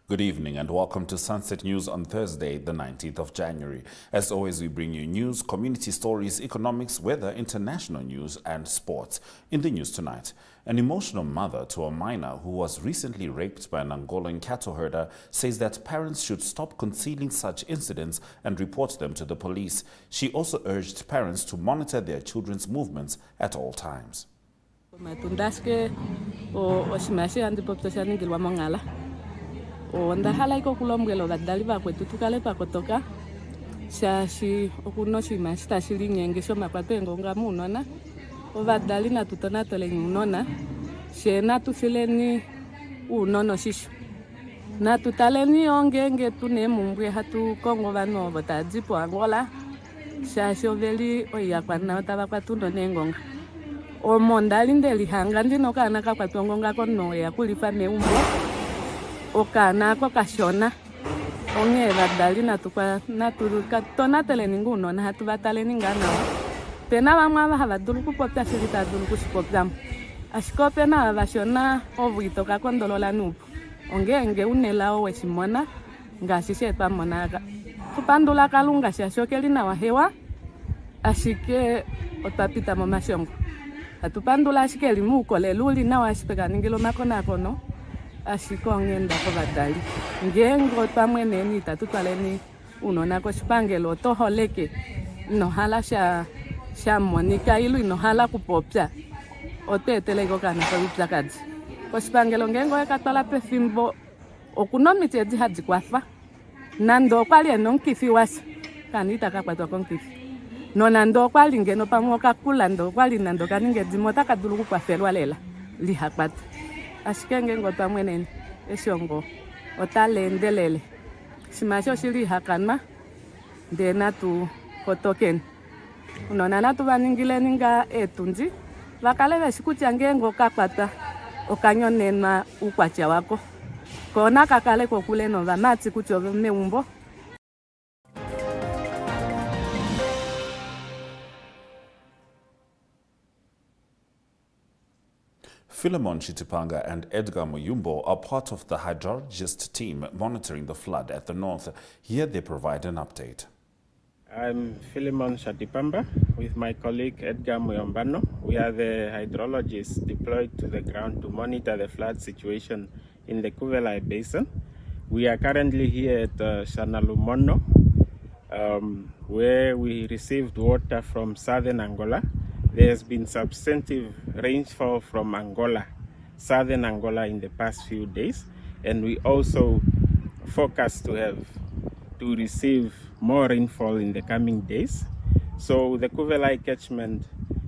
Good evening and welcome to Sunset News on Thursday, the 19th of January. As always, we bring you news, community stories, economics, weather, international news and sports. In the news tonight, an emotional mother to a minor who was recently raped by an Angolan cattle herder says that parents should stop concealing such incidents and report them to the police. She also urged parents to monitor their children's movements at all times. Ndahala iko kulomgelo badali ba kwetu tukale pa kotoka shashi okunoshi masta shili nyengesho mapapengo ngamunona obadali na tutona tole nyunona shena tufileni unono shisho na tutaleni ongenge tune mumbwe hatu kongo bano botadzipo Angola shashi oveli oya kwana taba kwatundo nengonga omondali ndeli hanga ndino kana ka kwatongonga kono ya kulifa meumbo okana ko kashona onge badali na tukwa na turuka tona tele ninguno na hatu batale ningana pena bamwa habadulu kupopya shirita dulu kushipopya ashikope na bashona obuito ka kondolola nupu onge unela weshimona ngashishe pamonaga kupandula kalunga shashokeli na wahewa ashike otapita mu mashongo atupandula ashikeli mukole luli na washipeka ningilo makona kono ashikongenda ko badali ngengo pamwe neni tatutwaleni unona ko shipangelo toholeke no hala sha monika ilu no hala kupopya otetelego kana ko biplakadzi ko shipangelo ngengo ekatwala pefimbo okunomiti edi hadzi kwafa nando kwali enonkifi wasa kanita kakwatwa konkifi no nando kwali ngeno pamwe kakula ndo kwali nando kaninge dzimota kadulu kukwafelwa lela lihakwata ashikenge ngota mwenene eshongo otalendelele simasho shili hakana ndena tu kotoken unona natu baningile ninga etunzi bakale beshikutia ngengo kakwata okanyonena ukwacha wako kona kakale kokule no bamatsi kucho meumbo. Philemon Chitipanga and Edgar Muyumbo are part of the hydrologist team monitoring the flood at the north. Here they provide an update. I'm Philemon Chitipanga with my colleague Edgar Muyumbano. We are the hydrologists deployed to the ground to monitor the flood situation in the Kuvelai Basin. We are currently here at Shanalumono, where we received water from southern Angola. There has been substantive rainfall from Angola, southern Angola in the past few days, and we also forecast to receive more rainfall in the coming days. So the Kuvelai catchment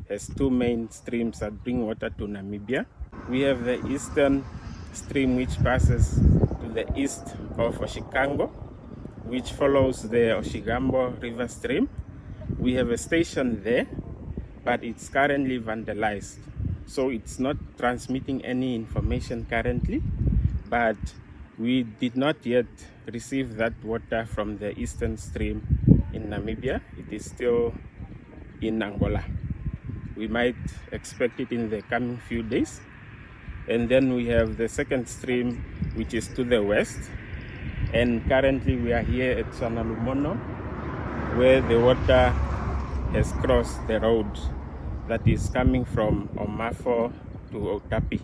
has two main streams that bring water to Namibia. We have the eastern stream which passes to the east of Oshikango, which follows the Oshigambo river stream. We have a station there, but it's currently vandalized. So it's not transmitting any information currently, but we did not yet receive that water from the eastern stream in Namibia. It is still in Angola. We might expect it in the coming few days. And then we have the second stream, which is to the west. And currently we are here at Shanalumono, where the water has crossed the road that is coming from Omafo to Otapi.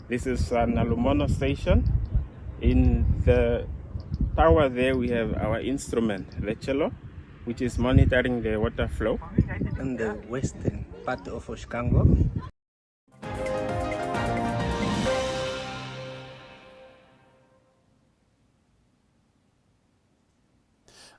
This is an Alumono station. In the tower there we have our instrument, the cello, which is monitoring the water flow. In the western part of Oshikango.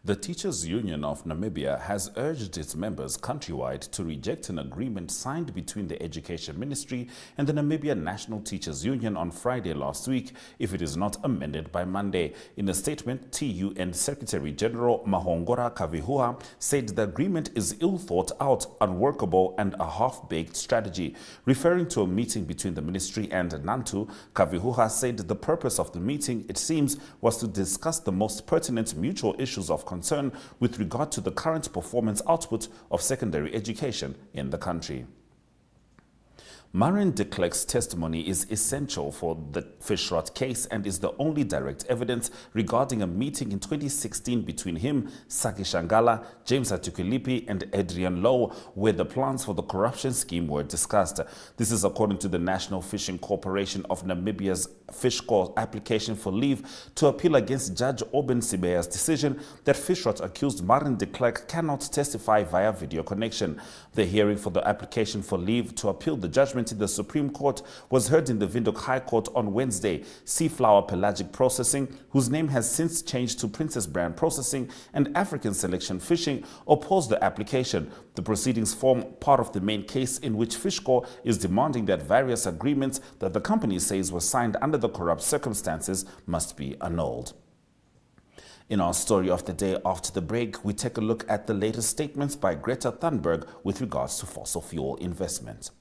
The Teachers Union of Namibia has urged its members countrywide to reject an agreement signed between the Education Ministry and the Namibian National Teachers Union on Friday last week if it is not amended by Monday. In a statement, TUN Secretary General Mahongora Kavihua said the agreement is ill thought out, unworkable and a half-baked strategy. Referring to a meeting between the ministry and Nantu, Kavihua said the purpose of the meeting, it seems, was to discuss the most pertinent mutual issues of concern with regard to the current performance output of secondary education in the country. Maren de Klerk's testimony is essential for the fish rot case and is the only direct evidence regarding a meeting in 2016 between him, Saki Shangala, James Atuquilipi and Adrian Lowe, where the plans for the corruption scheme were discussed. This is according to the National Fishing Corporation of Namibia's Fish Court application for leave to appeal against Judge Oben Sibeya's decision that fish rot accused Maren de Klerk cannot testify via video connection. The hearing for the application for leave to appeal the judgment in the Supreme Court was heard in the Windhoek High Court on Wednesday. Seaflower Pelagic Processing, whose name has since changed to Princess Brand Processing, and African Selection Fishing opposed the application. The proceedings form part of the main case in which Fishco is demanding that various agreements that the company says were signed under the corrupt circumstances must be annulled. In our story of the day after the break, we take a look at the latest statements by Greta Thunberg with regards to fossil fuel investment.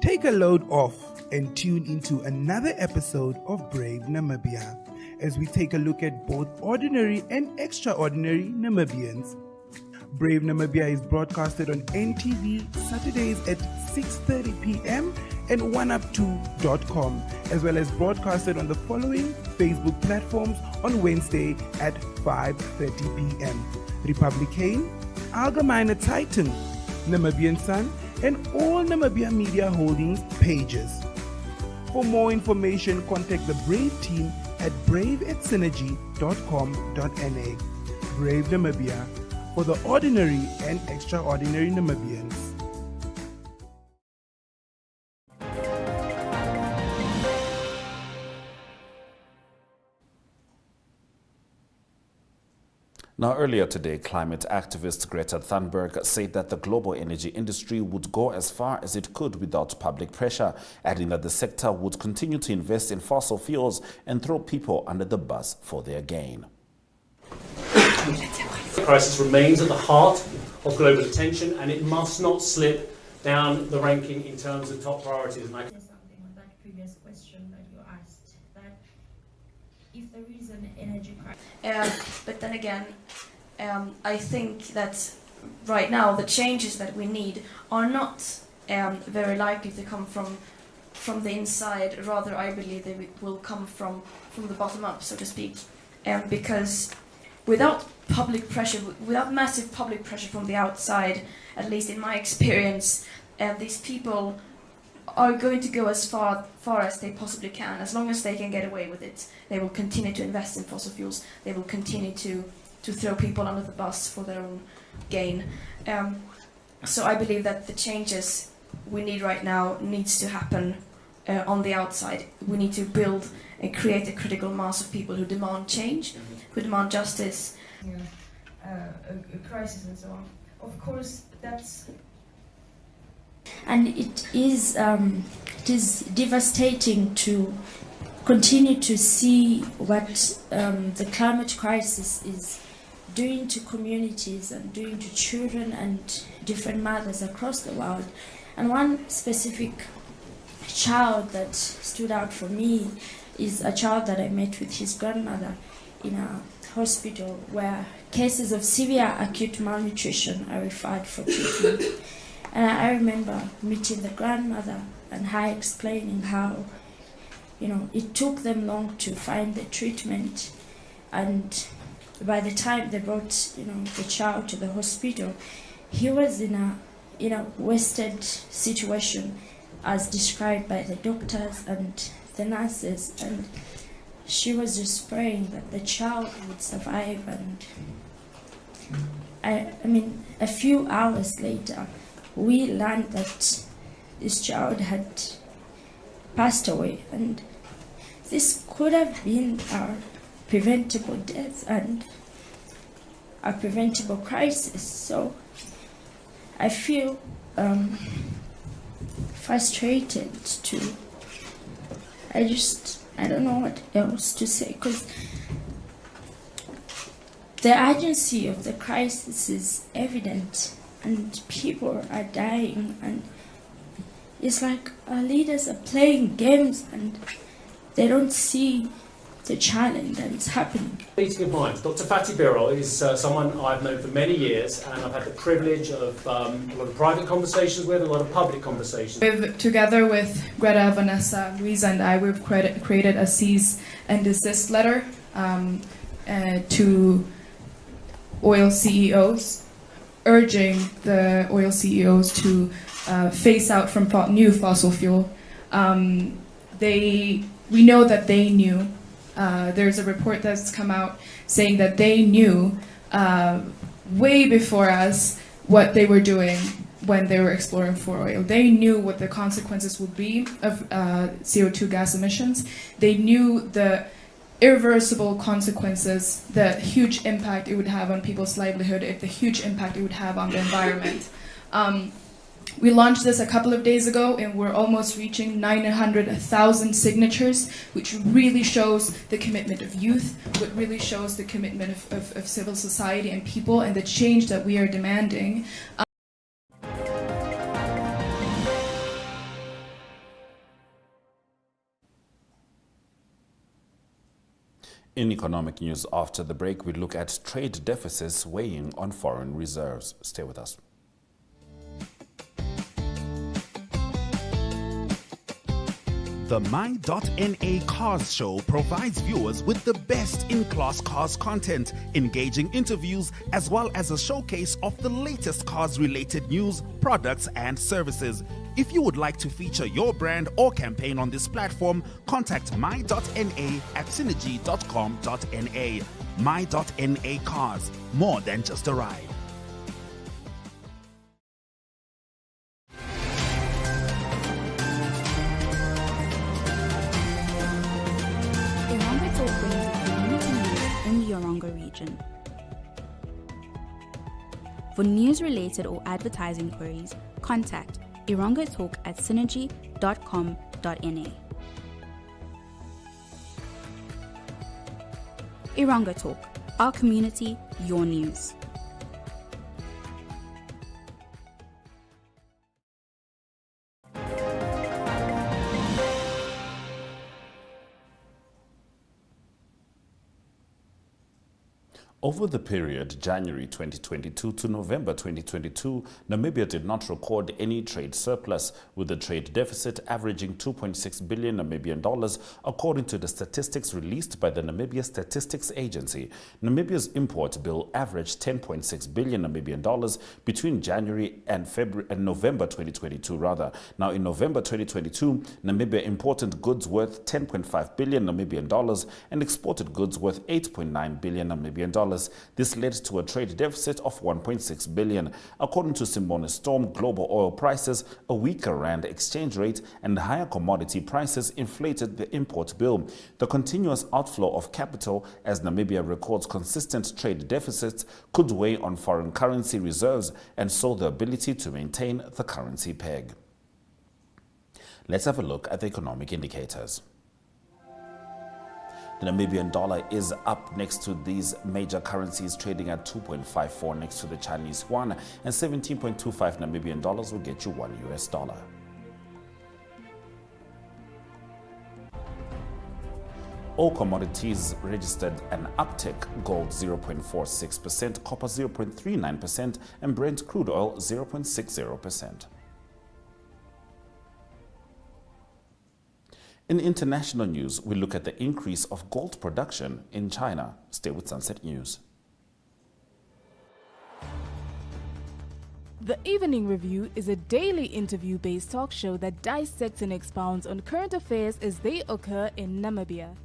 Take a load off and tune into another episode of Brave Namibia as we take a look at both ordinary and extraordinary Namibians. Brave Namibia is broadcasted on NTV Saturdays at 6:30 p.m. and Oneuptwo.com, as well as broadcasted on the following Facebook platforms on Wednesday at 5:30 p.m. Republican, Allgemeine Zeitung, Namibian Sun, and all Namibia Media Holdings pages. For more information, contact the Brave team at brave@synergy.com.na. Brave Namibia, for the ordinary and extraordinary Namibians. Now, earlier today, climate activist Greta Thunberg said that the global energy industry would go as far as it could without public pressure, adding that the sector would continue to invest in fossil fuels and throw people under the bus for their gain. The crisis remains at the heart of global attention, and it must not slip down the ranking in terms of top priorities. Something on that previous question that you asked, that if there is an energy crisis. But then again, I think that right now the changes that we need are not very likely to come from the inside. Rather, I believe they will come from the bottom up, so to speak. Because without public pressure, without massive public pressure from the outside, at least in my experience, these people are going to go as far as they possibly can. As long as they can get away with it, they will continue to invest in fossil fuels. They will continue to throw people under the bus for their own gain. So I believe that the changes we need right now needs to happen on the outside. We need to build and create a critical mass of people who demand change, who demand justice. A crisis and so on. Of course, that's... And it is devastating to continue to see what the climate crisis is doing to communities and doing to children and different mothers across the world. And one specific child that stood out for me is a child that I met with his grandmother in a hospital where cases of severe acute malnutrition are referred for treatment. And I remember meeting the grandmother and her explaining how, it took them long to find the treatment, and by the time they brought, the child to the hospital, he was in a wasted situation, as described by the doctors and the nurses, and she was just praying that the child would survive. And a few hours later, we learned that this child had passed away, and this could have been our preventable death and a preventable crisis. So I feel frustrated too. I don't know what else to say, because the urgency of the crisis is evident and people are dying, and it's like our leaders are playing games and they don't see the challenge that is happening. Meeting of minds. Dr. Fatih Birol is someone I've known for many years, and I've had the privilege of a lot of private conversations with, a lot of public conversations. Together with Greta, Vanessa, Louisa and I, we've created a cease and desist letter to oil CEOs, urging the oil CEOs to phase out from new fossil fuel. We know that they knew. There's a report that's come out saying that they knew way before us what they were doing when they were exploring for oil. They knew what the consequences would be of CO2 gas emissions. They knew the irreversible consequences, the huge impact it would have on people's livelihood, the huge impact it would have on the environment. We launched this a couple of days ago, and we're almost reaching 900,000 signatures, which really shows the commitment of youth, what really shows the commitment of civil society and people, and the change that we are demanding. In economic news after the break, we look at trade deficits weighing on foreign reserves. Stay with us. The My.NA Cars Show provides viewers with the best in-class cars content, engaging interviews, as well as a showcase of the latest cars-related news, products, and services. If you would like to feature your brand or campaign on this platform, contact My.NA at synergy.com.na. My.NA Cars, more than just a ride. Region. For news-related or advertising queries, contact Irongo Talk at synergy.com.na. Irongo Talk, our community, your news. Over the period January 2022 to November 2022, Namibia did not record any trade surplus, with the trade deficit averaging 2.6 billion Namibian dollars, according to the statistics released by the Namibia Statistics Agency. Namibia's import bill averaged 10.6 billion Namibian dollars between January and November 2022 rather. Now in November 2022, Namibia imported goods worth 10.5 billion Namibian dollars and exported goods worth 8.9 billion Namibian dollars. This led to a trade deficit of 1.6 billion. According to Simone Storm, global oil prices, a weaker rand exchange rate, and higher commodity prices inflated the import bill. The continuous outflow of capital, as Namibia records consistent trade deficits, could weigh on foreign currency reserves and so the ability to maintain the currency peg. Let's have a look at the economic indicators. The Namibian dollar is up next to these major currencies, trading at 2.54 next to the Chinese yuan, and 17.25 Namibian dollars will get you $1 US. All commodities registered an uptick: gold 0.46%, copper 0.39%, and Brent crude oil 0.60%. In international news, we look at the increase of gold production in China. Stay with Sunset News. The Evening Review is a daily interview-based talk show that dissects and expounds on current affairs as they occur in Namibia.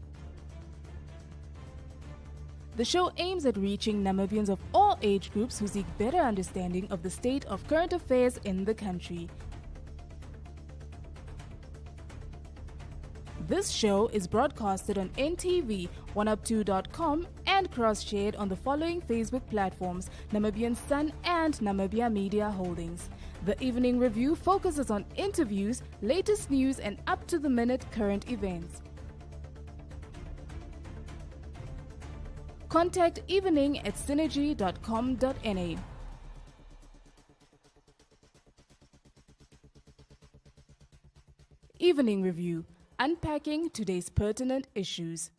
The show aims at reaching Namibians of all age groups who seek better understanding of the state of current affairs in the country. This show is broadcasted on NTV, Oneuptwo.com, and cross-shared on the following Facebook platforms: Namibian Sun and Namibia Media Holdings. The Evening Review focuses on interviews, latest news, and up-to-the-minute current events. Contact evening@synergy.com.na. Evening Review, unpacking today's pertinent issues.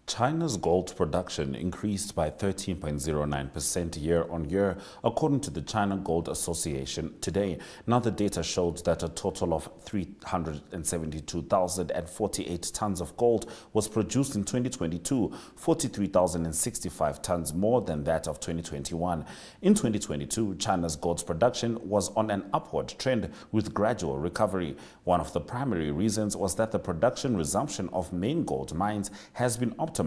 China's gold production increased by 13.09% year-on-year, according to the China Gold Association today. Now, the data showed that a total of 372,048 tons of gold was produced in 2022, 43,065 tons more than that of 2021. In 2022, China's gold production was on an upward trend with gradual recovery. One of the primary reasons was that the production resumption of main gold mines has been optimized,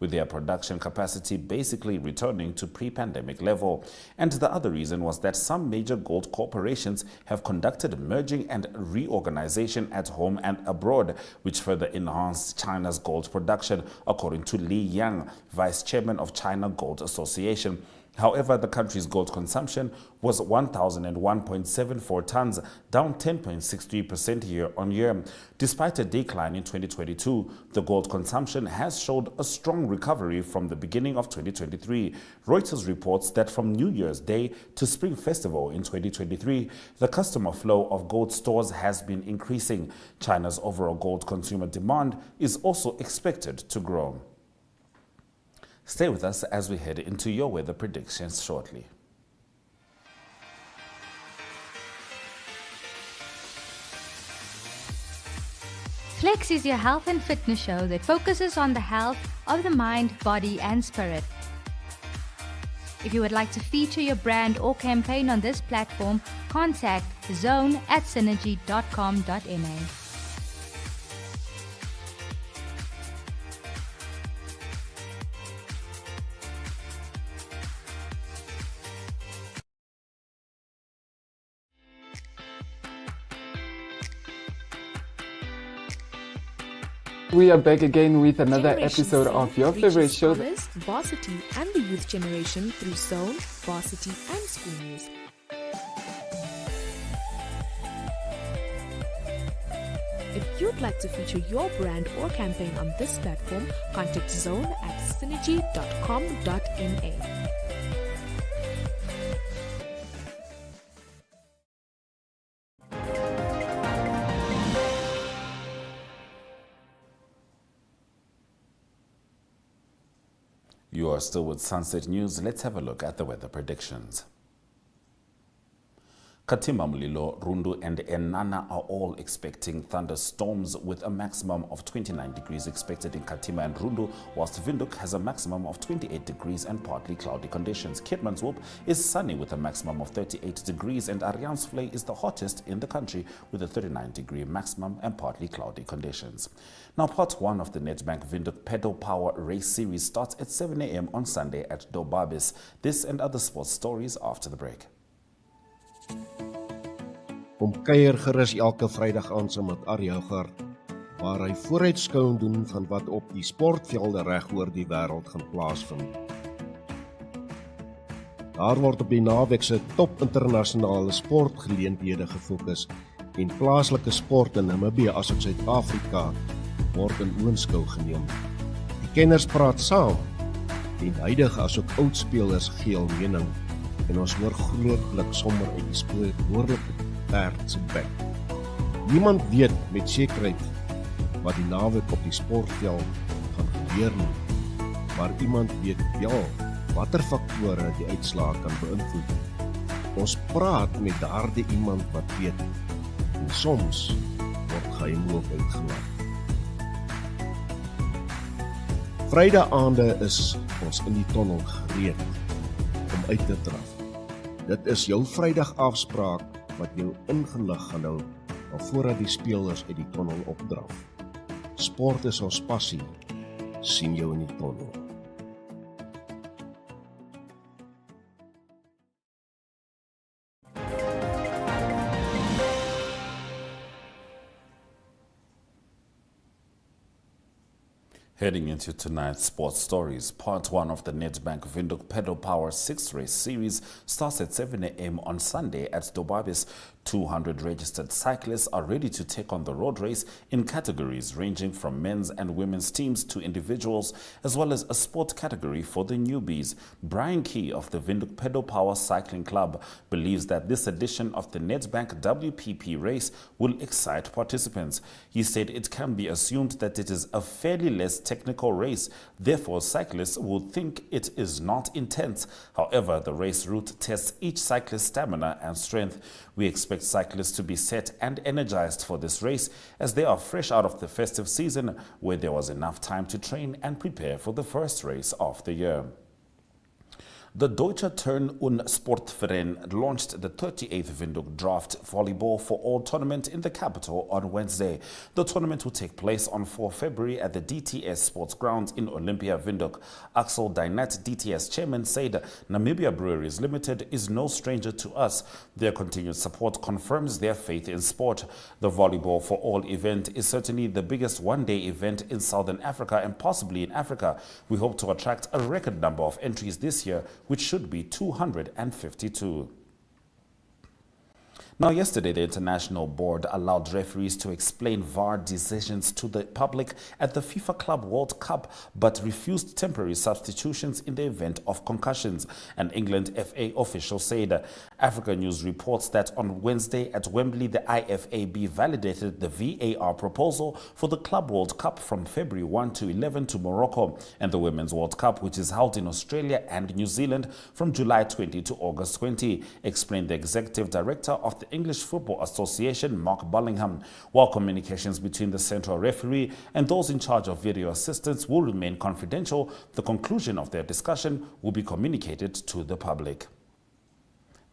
with their production capacity basically returning to pre-pandemic level. And the other reason was that some major gold corporations have conducted merging and reorganization at home and abroad, which further enhanced China's gold production, according to Li Yang, vice chairman of China Gold Association. However, the country's gold consumption was 1,001.74 tons, down 10.63% year-on-year. Despite a decline in 2022, the gold consumption has showed a strong recovery from the beginning of 2023. Reuters reports that from New Year's Day to Spring Festival in 2023, the customer flow of gold stores has been increasing. China's overall gold consumer demand is also expected to grow. Stay with us as we head into your weather predictions shortly. Flex is your health and fitness show that focuses on the health of the mind, body, and spirit. If you would like to feature your brand or campaign on this platform, contact zone@synergy.com.na. We are back again with another episode of your favorite show. Scholars, varsity and the youth generation through Zone, Varsity and School News. If you'd like to feature your brand or campaign on this platform, contact zone@synergy.com.na. You are still with Sunset News. Let's have a look at the weather predictions. Katima, Mulilo, Rundu and Enana are all expecting thunderstorms with a maximum of 29 degrees expected in Katima and Rundu, whilst Windhoek has a maximum of 28 degrees and partly cloudy conditions. Keetmanshoop is sunny with a maximum of 38 degrees, and Ariansvlei is the hottest in the country with a 39-degree maximum and partly cloudy conditions. Now, part 1 of the Nedbank Windhoek Pedal Power Race Series starts at 7 a.m. on Sunday at Dobabis. This and other sports stories after the break. Kom kuier gerus elke Vrydag aan saam met Arjo Gart, waar hy vooruitskouing doen van wat op die sportvelde reg oor die wêreld gaan plaasvind. Daar word op die naweek se top internasionale sportgeleenthede gefokus en plaaslike sport in Namibië asook Suid-Afrika word in oënskou geneem. Die kenners praat saam en huidige asook oud spelers gee hul mening en ons hoor grootlik sommer uit die spreekwoordelike perd se bek. Niemand weet met sekerheid wat die naweek op die sportveld gaan gebeur nie, maar iemand weet wel watter faktore die uitslae kan beïnvloed. Ons praat met daardie iemand wat weet en soms word geheim ook uitgelaat. Vrydaande is ons in die tonnel gereed om uit te draf. Dit is jou Vrydag afspraak wat jou ingelig gaan hou alvordat die spelers uit die tonnel opdraf. Sport is ons passie. Sien jou in die tunnel. Heading into tonight's sports stories, part 1 of the Nedbank Windhoek Pedal Power 6 race series starts at 7 a.m. on Sunday at Dobabis. 200 registered cyclists are ready to take on the road race in categories ranging from men's and women's teams to individuals, as well as a sport category for the newbies. Brian Key of the Windhoek Pedal Power Cycling Club believes that this edition of the Nedbank WPP race will excite participants. He said it can be assumed that it is a fairly less technical race, therefore cyclists would think it is not intense. However, the race route tests each cyclist's stamina and strength. We expect cyclists to be set and energized for this race as they are fresh out of the festive season where there was enough time to train and prepare for the first race of the year. The Deutsche Turn- und Sportverein launched the 38th Windhoek Draft Volleyball for All tournament in the capital on Wednesday. The tournament will take place on 4 February at the DTS Sports Grounds in Olympia, Windhoek. Axel Dynat, DTS chairman, said Namibia Breweries Limited is no stranger to us. Their continued support confirms their faith in sport. The Volleyball for All event is certainly the biggest one-day event in Southern Africa and possibly in Africa. We hope to attract a record number of entries this year, which should be 252. Now, yesterday, the International Board allowed referees to explain VAR decisions to the public at the FIFA Club World Cup, but refused temporary substitutions in the event of concussions. An England FA official said. Africa News reports that on Wednesday at Wembley, the IFAB validated the VAR proposal for the Club World Cup from February 1 to 11 to Morocco, and the Women's World Cup, which is held in Australia and New Zealand from July 20 to August 20, explained the Executive Director of the English Football Association, Mark Bullingham. While communications between the central referee and those in charge of video assistance will remain confidential, the conclusion of their discussion will be communicated to the public.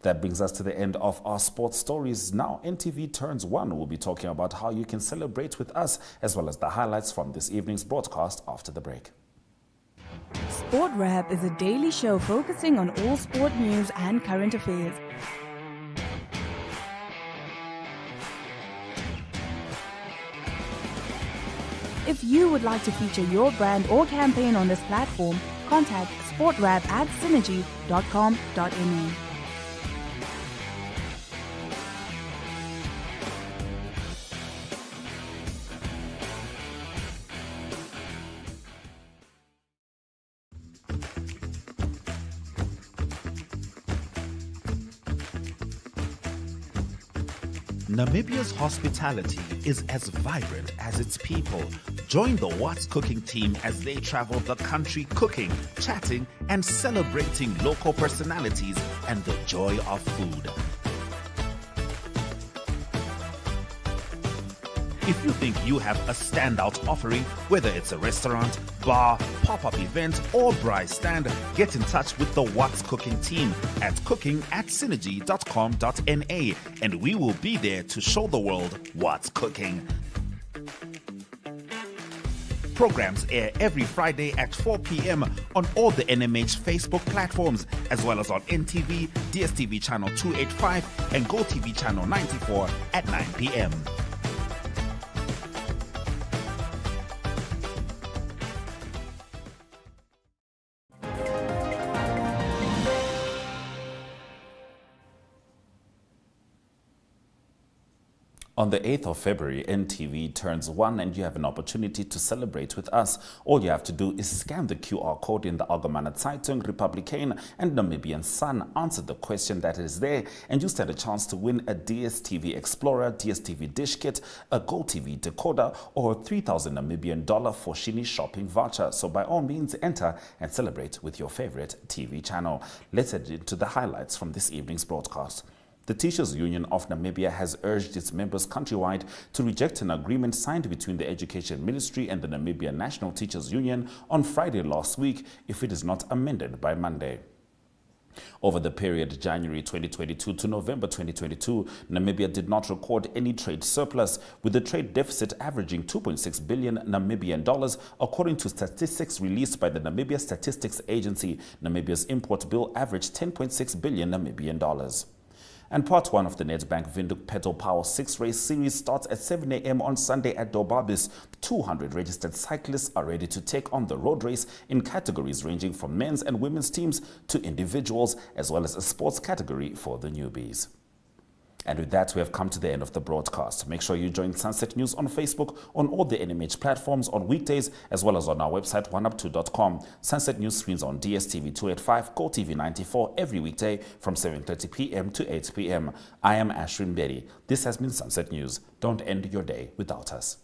That brings us to the end of our sports stories. Now, NTV Turns 1 will be talking about how you can celebrate with us, as well as the highlights from this evening's broadcast after the break. Sport Wrap is a daily show focusing on all sport news and current affairs. If you would like to feature your brand or campaign on this platform, contact sportwrap@synergy.com.na. Namibia's hospitality is as vibrant as its people. Join the What's Cooking team as they travel the country cooking, chatting, and celebrating local personalities and the joy of food. If you think you have a standout offering, whether it's a restaurant, bar, pop-up event, or braai stand, get in touch with the What's Cooking team at cooking@synergy.com.na, and we will be there to show the world what's cooking. Programs air every Friday at 4 p.m. on all the NMH Facebook platforms, as well as on NTV, DSTV channel 285, and GoTV channel 94 at 9 p.m. On the 8th of February, NTV turns 1 and you have an opportunity to celebrate with us. All you have to do is scan the QR code in the Algemene Zeitung, Republican and Namibian Sun, answer the question that is there, and you stand a chance to win a DSTV Explorer, DSTV Dish Kit, a GoTV decoder, or a 3,000 Namibian dollar for Shini shopping voucher. So by all means, enter and celebrate with your favorite TV channel. Let's head into the highlights from this evening's broadcast. The Teachers Union of Namibia has urged its members countrywide to reject an agreement signed between the Education Ministry and the Namibia National Teachers Union on Friday last week if it is not amended by Monday. Over the period January 2022 to November 2022, Namibia did not record any trade surplus, with the trade deficit averaging 2.6 billion Namibian dollars, according to statistics released by the Namibia Statistics Agency. Namibia's import bill averaged 10.6 billion Namibian dollars. And part 1 of the Nedbank Windhoek Pedal Power 6 race series starts at 7 a.m. on Sunday at Dobabis. 200 registered cyclists are ready to take on the road race in categories ranging from men's and women's teams to individuals, as well as a sports category for the newbies. And with that, we have come to the end of the broadcast. Make sure you join Sunset News on Facebook, on all the NMH platforms on weekdays, as well as on our website, oneuptwo.com. Sunset News screens on Dstv 285, Gotv 94 every weekday from 7:30 p.m. to 8 p.m. I am Ashwin Berry. This has been Sunset News. Don't end your day without us.